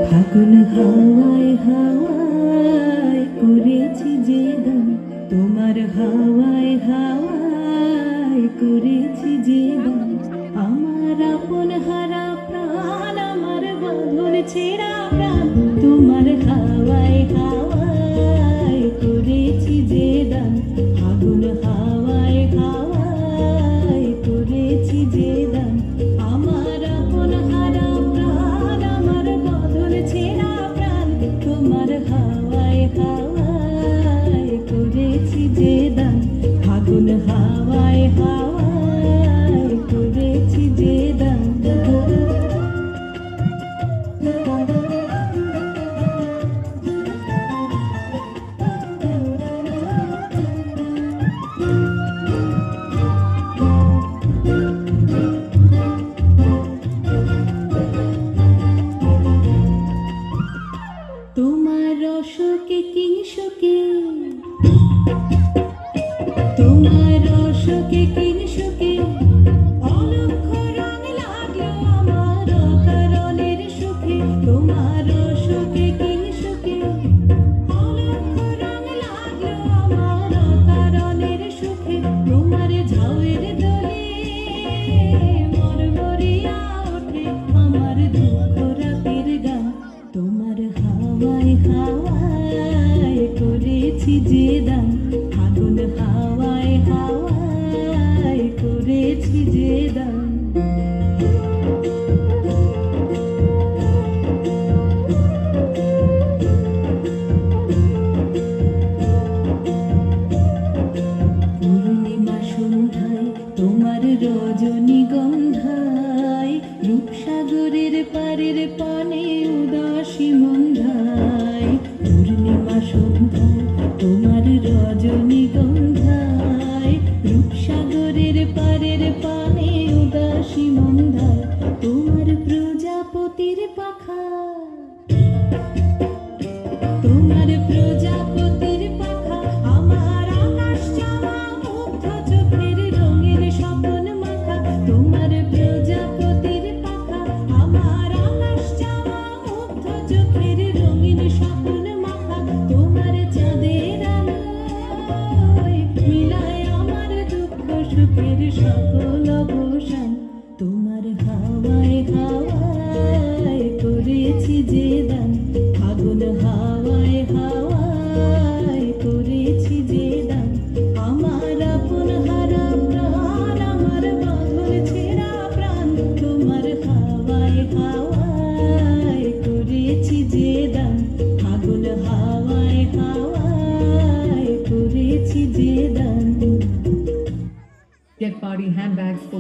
ফাগুন হাওয়ায় হাওয়ায় করেছি যে গান, তোমার হাওয়ায় হাওয়ায় করেছি যে গান। আমার আপন হারা প্রাণ, আমার বাঁধন ছেঁড়া প্রাণ, তোমার হাওয়ায় হাওয়ায় করেছি যে গান। ফাগুন হাওয়ায় হাওয়ায় করেছি যে গান। আমার আপন হারা প্রাণ, আমার বাঁধন ছেঁড়া প্রাণ, তোমার হাওয়ায় হাওয়ায় করেছি যে দান। ফাগুন হাওয়ায় হাওয়ায় করেছি যে দান। তোমার রসকে কিংসুকে, তোমার রসকে কিংসুকে অলক্ষ রং লাগলো আমার অকারণের সুখে। তোমার রসকে কিংসুকে অলক্ষ রং লাগলো আমার অকারণের সুখে। তোমার ঝাউয়ের দোলে মরমরিয়া ওঠে আমার দুঃখ রাতের গান। তোমার হাওয়ায় হাওয়ায় করেছি যে দান। ফাগুন হাওয়ায় হাওয়ায় করেছি যে দান। পূর্ণিমা সন্ধ্যায় তোমার রজনীগন্ধায়, রূপসাগরের পারের পানে উদাসী মন্ধায়। পূর্ণিমা সন্ধ্যায় তোমার রজনীগন্ধায়, রূপসাগরের পারের পানে উদাসী মন্ধায়। তোমার প্রজাপতির পাখা, তোমার প্রজাপতির পাখা আমার আকাশ চাওয়া মুগ্ধ চোখের রঙের স্বপন মাখা। তোমার প্রজাপতির পাখা আমার আকাশ চাওয়া মুগ্ধ চোখের রঙিন স্বপন মাখা। তোমার চাঁদের আলোয় মিলায় আমার দুঃখ সুখের সকল অবসান। তোমার হাওয়ায় হাওয়ায় করেছি যে দান। ফাগুন হাওয়ায় হাওয়ায় করেছি যে দান। আমার আপন হারা প্রাণ, আমার বাঁধন ছেঁড়া প্রাণ, তোমার হাওয়ায় হাওয়ায় করেছি যে দান। ফাগুন হাওয়ায় হাওয়ায় করেছি যে দান। Get party handbags for